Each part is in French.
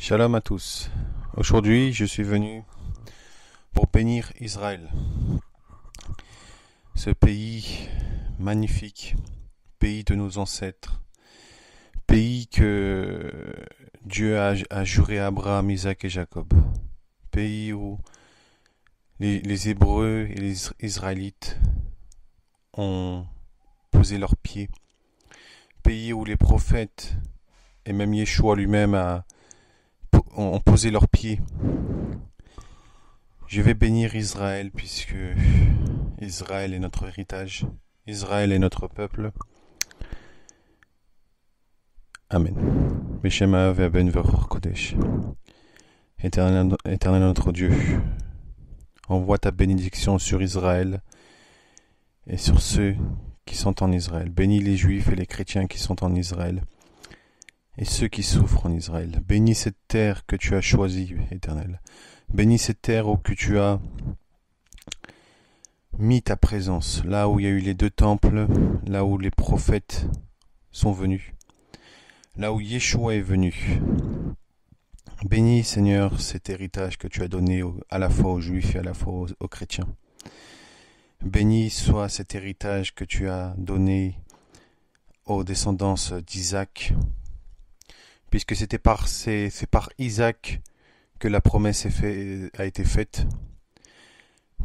Shalom à tous. Aujourd'hui, je suis venu pour bénir Israël, ce pays magnifique, pays de nos ancêtres, pays que Dieu a juré à Abraham, Isaac et Jacob, pays où les Hébreux et les Israélites ont posé leurs pieds, pays où les prophètes et même Yeshua lui-même ont posé leurs pieds. Je vais bénir Israël puisque Israël est notre héritage, Israël est notre peuple. Amen. Beshem Haav et Ben V'Ruach Kodesh. Éternel notre Dieu, envoie ta bénédiction sur Israël et sur ceux qui sont en Israël. Bénis les Juifs et les chrétiens qui sont en Israël et ceux qui souffrent en Israël. Bénis cette terre que tu as choisie, Éternel. Bénis cette terre où que tu as mis ta présence, là où il y a eu les deux temples, là où les prophètes sont venus, là où Yeshua est venu. Bénis, Seigneur, cet héritage que tu as donné à la fois aux Juifs et à la fois aux chrétiens. Béni soit cet héritage que tu as donné aux descendants d'Isaac, puisque c'est par Isaac que la promesse a été faite,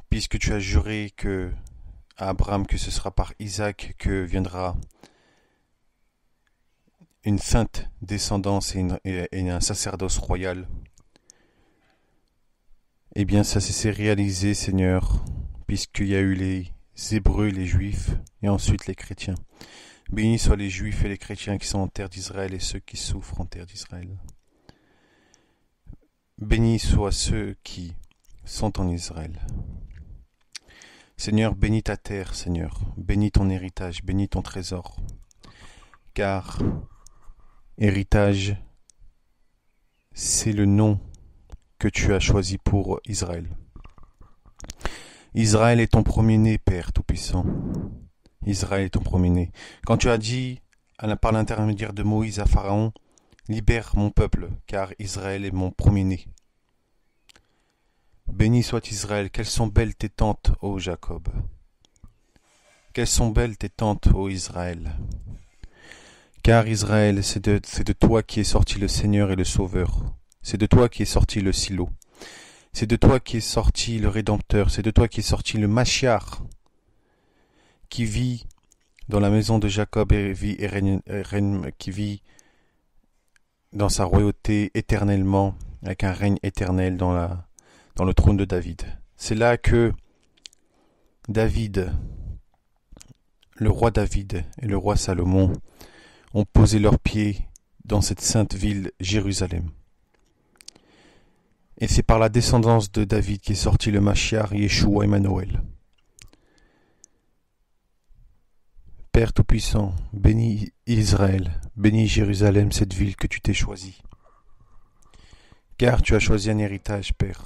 puisque tu as juré à Abraham que ce sera par Isaac que viendra une sainte descendance et un sacerdoce royal. Eh bien, ça s'est réalisé, Seigneur, puisqu'il y a eu les Hébreux, les Juifs, et ensuite les chrétiens. Bénis soient les Juifs et les chrétiens qui sont en terre d'Israël et ceux qui souffrent en terre d'Israël. Bénis soient ceux qui sont en Israël. Seigneur, bénis ta terre, Seigneur. Bénis ton héritage, bénis ton trésor. Car héritage, c'est le nom que tu as choisi pour Israël. Israël est ton premier-né, Père Tout-Puissant. Israël est ton premier-né. Quand tu as dit, par l'intermédiaire de Moïse à Pharaon, « Libère mon peuple, car Israël est mon premier-né. » Béni soit Israël, quelles sont belles tes tentes, ô Jacob. Quelles sont belles tes tentes, ô Israël. Car Israël, c'est de toi qui est sorti le Seigneur et le Sauveur. C'est de toi qui est sorti le Silo. C'est de toi qui est sorti le Rédempteur. C'est de toi qui est sorti le Mashiach, qui vit dans la maison de Jacob et qui vit dans sa royauté éternellement, avec un règne éternel dans le trône de David. C'est là que David, le roi David et le roi Salomon ont posé leurs pieds dans cette sainte ville Jérusalem. Et c'est par la descendance de David qu'est sorti le Mashiach, Yeshua Emmanuel. Père Tout-Puissant, bénis Israël, bénis Jérusalem, cette ville que tu t'es choisie. Car tu as choisi un héritage, Père.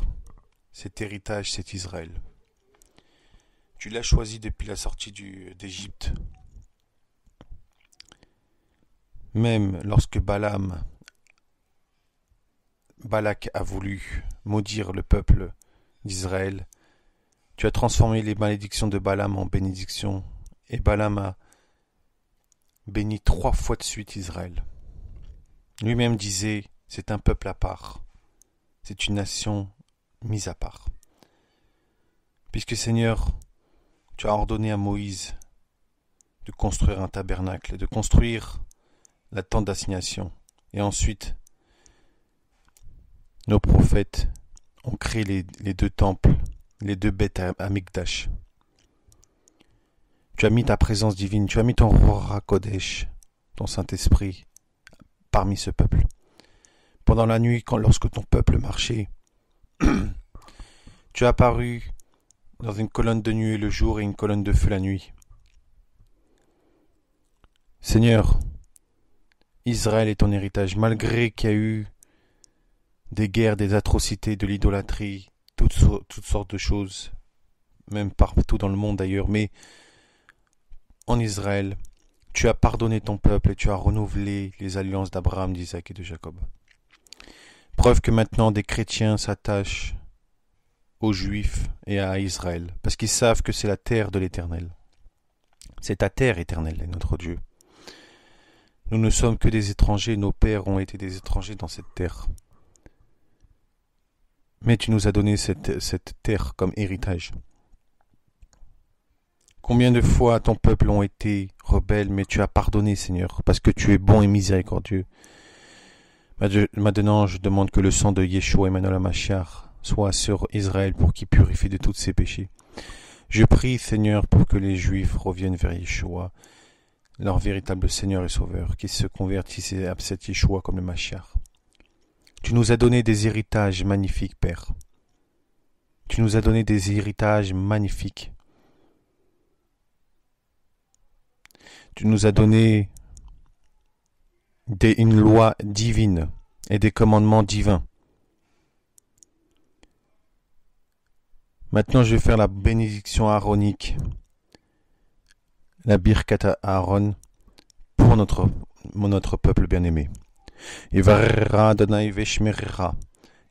Cet héritage, c'est Israël. Tu l'as choisi depuis la sortie d'Égypte. Même lorsque Balak a voulu maudire le peuple d'Israël, tu as transformé les malédictions de Balaam en bénédictions, et Balaam a béni 3 fois de suite Israël. Lui-même disait, c'est un peuple à part, c'est une nation mise à part. Puisque Seigneur, tu as ordonné à Moïse de construire un tabernacle, de construire la tente d'assignation, et ensuite nos prophètes ont créé les 2 temples, les 2 bêtes à Mikdash. Tu as mis ta présence divine, tu as mis ton Ruach HaKodesh, ton Saint-Esprit, parmi ce peuple. Pendant la nuit, lorsque ton peuple marchait, tu as apparu dans une colonne de nuée le jour et une colonne de feu la nuit. Seigneur, Israël est ton héritage, malgré qu'il y a eu des guerres, des atrocités, de l'idolâtrie, toutes sortes de choses, même partout dans le monde d'ailleurs, mais en Israël, tu as pardonné ton peuple et tu as renouvelé les alliances d'Abraham, d'Isaac et de Jacob. Preuve que maintenant des chrétiens s'attachent aux Juifs et à Israël, parce qu'ils savent que c'est la terre de l'Éternel. C'est ta terre éternelle, notre Dieu. Nous ne sommes que des étrangers, nos pères ont été des étrangers dans cette terre. Mais tu nous as donné cette terre comme héritage. Combien de fois ton peuple ont été rebelles, mais tu as pardonné, Seigneur, parce que tu es bon et miséricordieux. Maintenant, je demande que le sang de Yeshua Emmanuel HaMashiach soit sur Israël pour qu'il purifie de tous ses péchés. Je prie, Seigneur, pour que les Juifs reviennent vers Yeshua, leur véritable Seigneur et Sauveur, qu'ils se convertissent et acceptent Yeshua comme le Mashiach. Tu nous as donné des héritages magnifiques, Père. Tu nous as donné des héritages magnifiques. Tu nous as donné une loi divine et des commandements divins. Maintenant, je vais faire la bénédiction aaronique, la birkat Aaron, pour notre peuple bien-aimé. Yivarera Adonai veshmerera,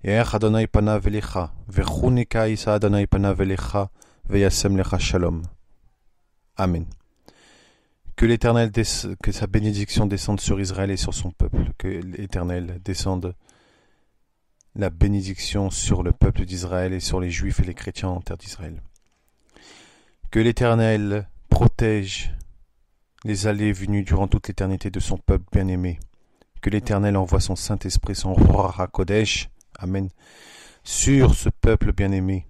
Ye'ech Adonai panav elecha, Vechunika isa Adonai panav elecha, Veyasem lecha shalom. Amen. Que l'Éternel, que sa bénédiction descende sur Israël et sur son peuple. Que l'Éternel descende la bénédiction sur le peuple d'Israël et sur les Juifs et les chrétiens en terre d'Israël. Que l'Éternel protège les allées et venues durant toute l'éternité de son peuple bien-aimé. Que l'Éternel envoie son Saint-Esprit, son Ruach HaKodesh, Amen, sur ce peuple bien-aimé.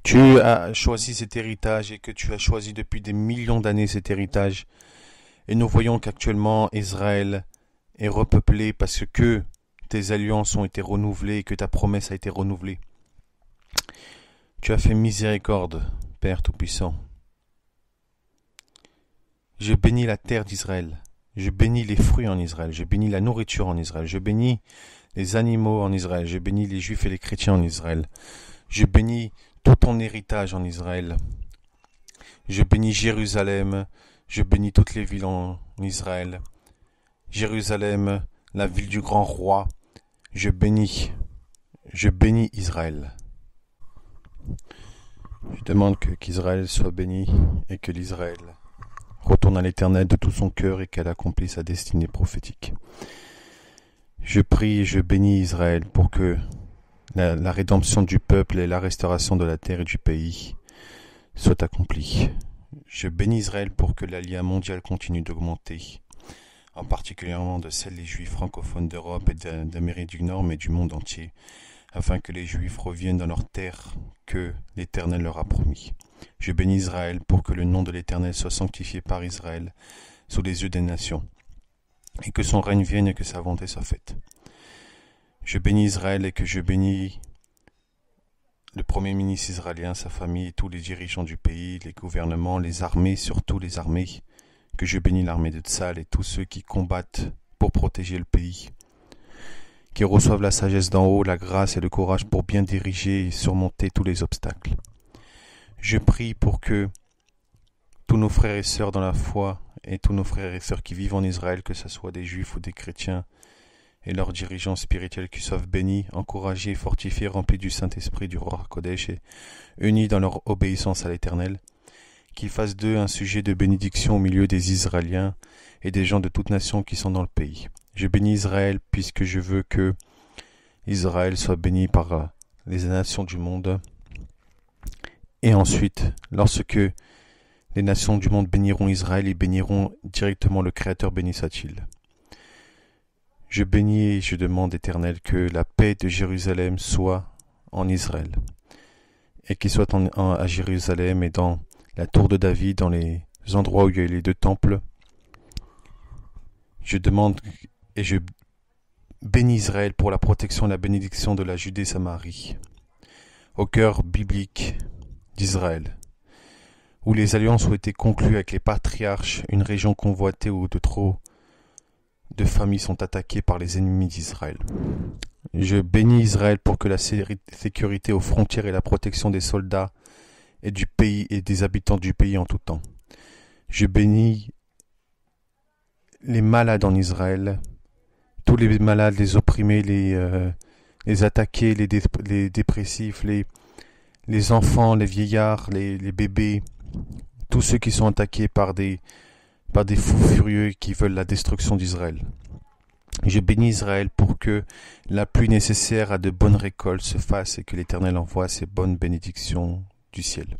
Tu as choisi cet héritage et que tu as choisi depuis des millions d'années cet héritage. Et nous voyons qu'actuellement Israël est repeuplé parce que tes alliances ont été renouvelées et que ta promesse a été renouvelée. Tu as fait miséricorde, Père Tout-Puissant. Je bénis la terre d'Israël. Je bénis les fruits en Israël. Je bénis la nourriture en Israël. Je bénis les animaux en Israël. Je bénis les Juifs et les chrétiens en Israël. Je bénis tout ton héritage en Israël. Je bénis Jérusalem. Je bénis toutes les villes en Israël. Jérusalem, la ville du grand roi. Je bénis Israël. Je demande qu'Israël soit béni et que l'Israël retourne à l'Éternel de tout son cœur et qu'elle accomplisse sa destinée prophétique. Je prie et je bénis Israël pour que la rédemption du peuple et la restauration de la terre et du pays soient accomplies. Je bénis Israël pour que l'Aliyah mondiale continue d'augmenter, en particulièrement de celles des Juifs francophones d'Europe et d'Amérique du Nord, mais du monde entier, afin que les Juifs reviennent dans leur terre que l'Éternel leur a promis. Je bénis Israël pour que le nom de l'Éternel soit sanctifié par Israël sous les yeux des nations, et que son règne vienne et que sa volonté soit faite. Je bénis Israël et que je bénis le premier ministre israélien, sa famille, tous les dirigeants du pays, les gouvernements, les armées, surtout les armées, que je bénis l'armée de Tsahal et tous ceux qui combattent pour protéger le pays, qui reçoivent la sagesse d'en haut, la grâce et le courage pour bien diriger et surmonter tous les obstacles. Je prie pour que tous nos frères et sœurs dans la foi et tous nos frères et sœurs qui vivent en Israël, que ce soit des juifs ou des chrétiens, et leurs dirigeants spirituels qui soient bénis, encouragés, fortifiés, remplis du Saint-Esprit, du Ruach HaKodesh et unis dans leur obéissance à l'Éternel, qu'ils fassent d'eux un sujet de bénédiction au milieu des Israéliens et des gens de toute nation qui sont dans le pays. Je bénis Israël puisque je veux que Israël soit béni par les nations du monde. Et ensuite, lorsque les nations du monde béniront Israël, ils béniront directement le Créateur, béni soit-il. Je bénis et je demande, Éternel, que la paix de Jérusalem soit en Israël, et qu'il soit à Jérusalem et dans la tour de David, dans les endroits où il y a les deux temples. Je demande et je bénis Israël pour la protection et la bénédiction de la Judée-Samarie, au cœur biblique d'Israël, où les alliances ont été conclues avec les patriarches, une région convoitée où de trop de familles sont attaquées par les ennemis d'Israël. Je bénis Israël pour que la sécurité aux frontières et la protection des soldats et du pays et des habitants du pays en tout temps. Je bénis les malades en Israël, tous les malades, les opprimés, les attaqués, les dépressifs, les enfants, les vieillards, les bébés, tous ceux qui sont attaqués par des fous furieux qui veulent la destruction d'Israël. Je bénis Israël pour que la pluie nécessaire à de bonnes récoltes se fasse et que l'Éternel envoie ses bonnes bénédictions du ciel.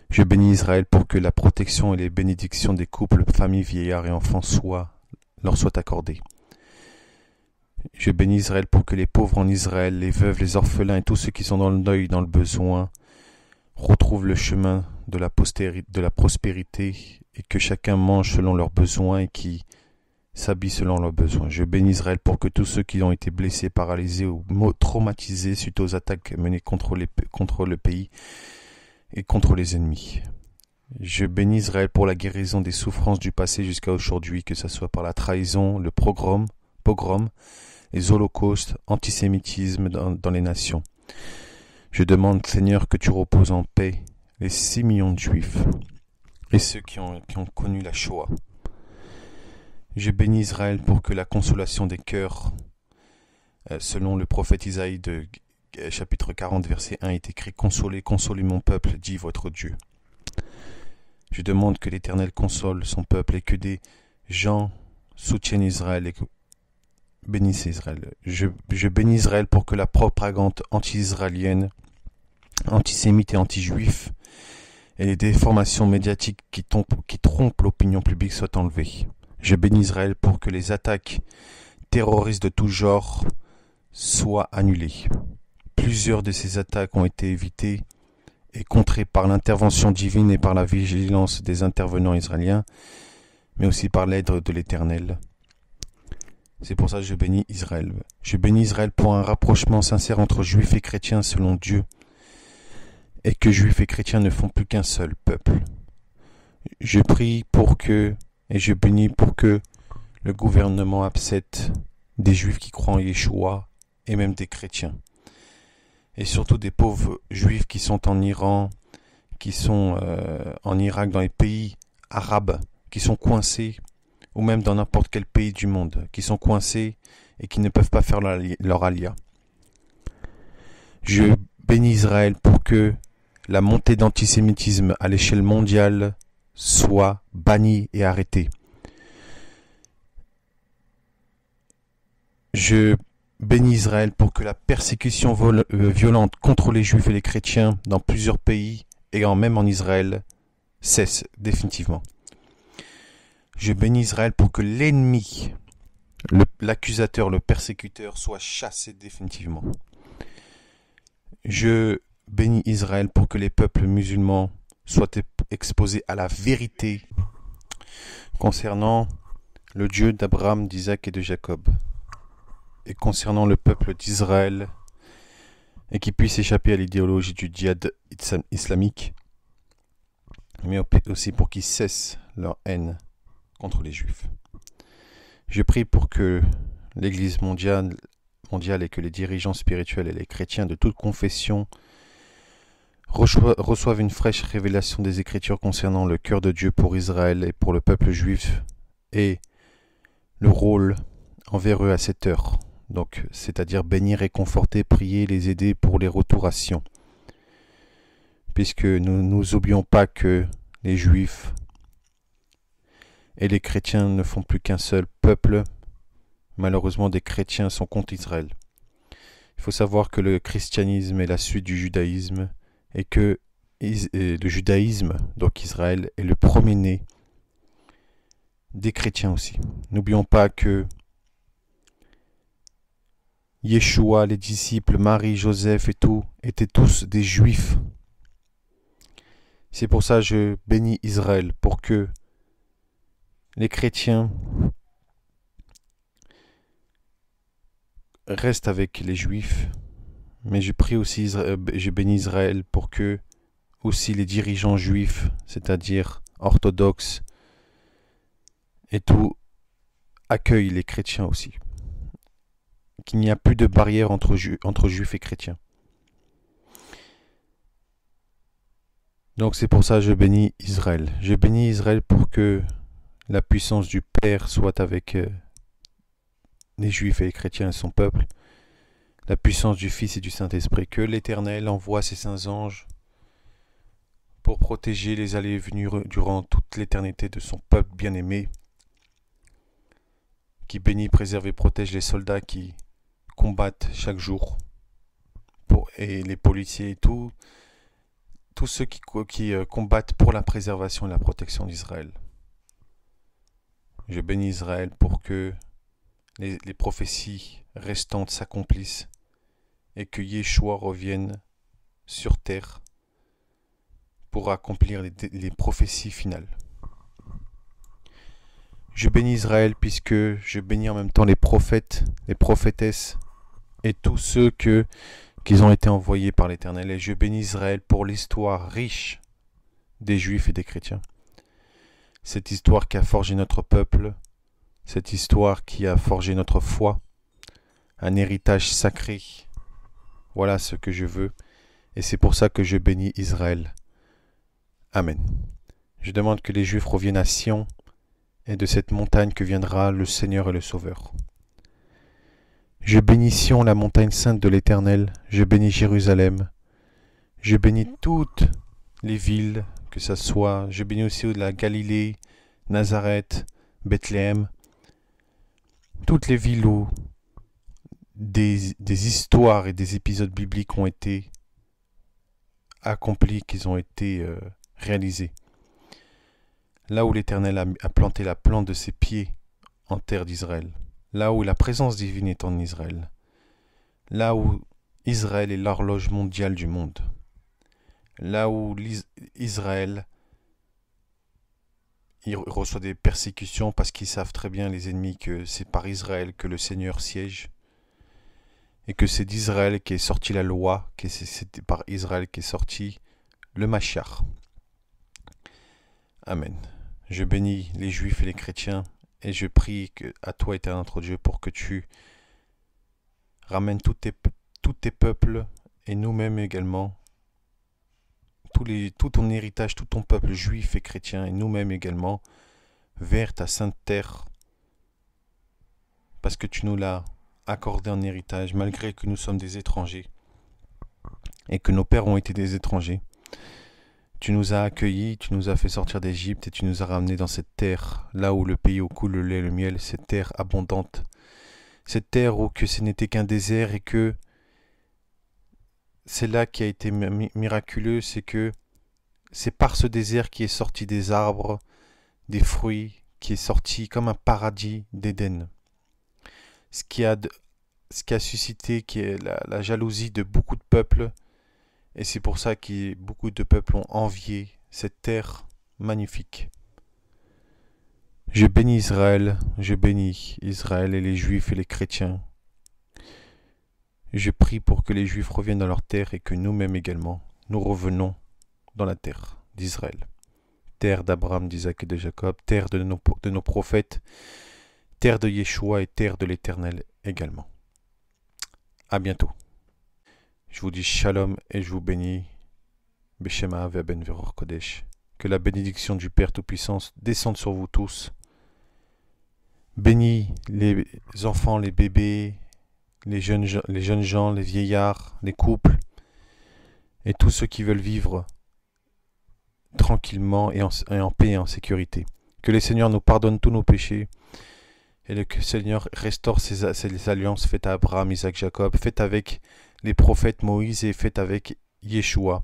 Je bénis Israël pour que la protection et les bénédictions des couples, familles, vieillards et enfants leur soient accordées. Je bénis Israël pour que les pauvres en Israël, les veuves, les orphelins et tous ceux qui sont dans le deuil, dans le besoin, retrouvent le chemin de la prospérité et que chacun mange selon leurs besoins et qui s'habille selon leurs besoins. Je bénis Israël pour que tous ceux qui ont été blessés, paralysés ou traumatisés suite aux attaques menées contre le pays et contre les ennemis. Je bénis Israël pour la guérison des souffrances du passé jusqu'à aujourd'hui, que ce soit par la trahison, le pogrom, les holocaustes, antisémitisme dans les nations. Je demande, Seigneur, que tu reposes en paix les 6 millions de Juifs et ceux qui ont connu la Shoah. Je bénis Israël pour que la consolation des cœurs, selon le prophète Isaïe de chapitre 40, verset 1, est écrit « Consolez, consolez mon peuple, dit votre Dieu ». Je demande que l'Éternel console son peuple et que des gens soutiennent Israël et bénissent Israël. Je bénis Israël pour que la propagande anti-israélienne, antisémite et anti-juif et les déformations médiatiques qui trompent l'opinion publique soient enlevées. Je bénis Israël pour que les attaques terroristes de tout genre soient annulées. Plusieurs de ces attaques ont été évitées et contrées par l'intervention divine et par la vigilance des intervenants israéliens, mais aussi par l'aide de l'Éternel. C'est pour ça que je bénis Israël. Je bénis Israël pour un rapprochement sincère entre juifs et chrétiens selon Dieu, et que juifs et chrétiens ne font plus qu'un seul peuple. Je prie et je bénis pour que le gouvernement accepte des juifs qui croient en Yeshua et même des chrétiens. Et surtout des pauvres juifs qui sont en Iran, qui sont en Irak, dans les pays arabes, qui sont coincés, ou même dans n'importe quel pays du monde, qui sont coincés et qui ne peuvent pas faire leur alia. Je bénis Israël pour que la montée d'antisémitisme à l'échelle mondiale soit bannie et arrêtée. Je bénis Israël pour que la persécution violente contre les juifs et les chrétiens dans plusieurs pays et même en Israël cesse définitivement. Je bénis Israël pour que l'ennemi, l'accusateur, le persécuteur soit chassé définitivement. Je bénis Israël pour que les peuples musulmans soient exposés à la vérité concernant le Dieu d'Abraham, d'Isaac et de Jacob, et concernant le peuple d'Israël, et qui puissent échapper à l'idéologie du djihad islamique, mais aussi pour qu'ils cessent leur haine contre les Juifs. Je prie pour que l'Église mondiale et que les dirigeants spirituels et les chrétiens de toute confession reçoivent une fraîche révélation des Écritures concernant le cœur de Dieu pour Israël et pour le peuple juif et le rôle envers eux à cette heure. Donc, c'est-à-dire bénir, réconforter, prier, les aider pour les retours à Sion. Puisque nous n'oublions pas que les Juifs et les chrétiens ne font plus qu'un seul peuple. Malheureusement, des chrétiens sont contre Israël. Il faut savoir que le christianisme est la suite du judaïsme et que le judaïsme, donc Israël, est le premier-né des chrétiens aussi. N'oublions pas que Yeshua, les disciples, Marie, Joseph et tout, étaient tous des juifs. C'est pour ça que je bénis Israël, pour que les chrétiens restent avec les juifs, mais je prie aussi, je bénis Israël pour que aussi les dirigeants juifs, c'est-à-dire orthodoxes et tout, accueillent les chrétiens aussi. Qu'il n'y a plus de barrière entre juifs et chrétiens. Donc c'est pour ça que je bénis Israël. Je bénis Israël pour que la puissance du Père soit avec les Juifs et les chrétiens et son peuple, la puissance du Fils et du Saint-Esprit, que l'Éternel envoie ses saints anges pour protéger les allées et venues durant toute l'éternité de son peuple bien-aimé, qui bénit, préserve et protège les soldats qui combattent chaque jour, et les policiers et tous ceux qui combattent pour la préservation et la protection d'Israël. Je bénis Israël pour que les prophéties restantes s'accomplissent et que Yeshua revienne sur terre pour accomplir les prophéties finales. Je bénis Israël puisque je bénis en même temps les prophètes, les prophétesses et tous ceux qu'ils ont été envoyés par l'Éternel. Et je bénis Israël pour l'histoire riche des Juifs et des chrétiens. Cette histoire qui a forgé notre peuple, cette histoire qui a forgé notre foi, un héritage sacré. Voilà ce que je veux, et c'est pour ça que je bénis Israël. Amen. Je demande que les Juifs reviennent à Sion, et de cette montagne que viendra le Seigneur et le Sauveur. Je bénis Sion, la montagne sainte de l'Éternel, je bénis Jérusalem, je bénis toutes les villes, que ça soit, je bénis aussi la Galilée, Nazareth, Bethléem, toutes les villes où des histoires et des épisodes bibliques ont été accomplis, qu'ils ont été réalisés. Là où l'Éternel a planté la plante de ses pieds en terre d'Israël, là où la présence divine est en Israël, là où Israël est l'horloge mondiale du monde, là où Israël il reçoit des persécutions parce qu'ils savent très bien, les ennemis, que c'est par Israël que le Seigneur siège et que c'est d'Israël qu'est sortie la loi, que c'est par Israël qu'est sorti le Mashiach. Amen. Je bénis les Juifs et les chrétiens et je prie à toi, éternel notre Dieu, pour que tu ramènes tous tes peuples et nous-mêmes également, tout ton héritage, tout ton peuple juif et chrétien et nous-mêmes également, vers ta sainte terre, parce que tu nous l'as accordé en héritage, malgré que nous sommes des étrangers et que nos pères ont été des étrangers. Tu nous as accueillis, tu nous as fait sortir d'Égypte et tu nous as ramenés dans cette terre, là où le pays où coule le lait et le miel, cette terre abondante, cette terre où que ce n'était qu'un désert et que c'est là qui a été miraculeux, c'est que c'est par ce désert qui est sorti des arbres, des fruits, qui est sorti comme un paradis d'Éden. Ce qui a suscité qui est la jalousie de beaucoup de peuples, et c'est pour ça que beaucoup de peuples ont envié cette terre magnifique. Je bénis Israël et les Juifs et les chrétiens. Je prie pour que les Juifs reviennent dans leur terre et que nous-mêmes également, nous revenons dans la terre d'Israël. Terre d'Abraham, d'Isaac et de Jacob, terre de nos prophètes, terre de Yeshua et terre de l'Éternel également. À bientôt. Je vous dis shalom et je vous bénis. Beshema Ve'ben Veror Kodesh. Que la bénédiction du Père Tout-Puissant descende sur vous tous. Bénis les enfants, les bébés, les jeunes gens, les vieillards, les couples et tous ceux qui veulent vivre tranquillement et en paix et en sécurité. Que le Seigneur nous pardonne tous nos péchés et que le Seigneur restaure ces alliances faites à Abraham, Isaac, Jacob, faites avec les prophètes Moïse et faites avec Yeshua.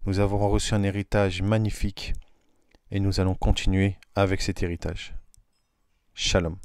Nous avons reçu un héritage magnifique et nous allons continuer avec cet héritage. Shalom.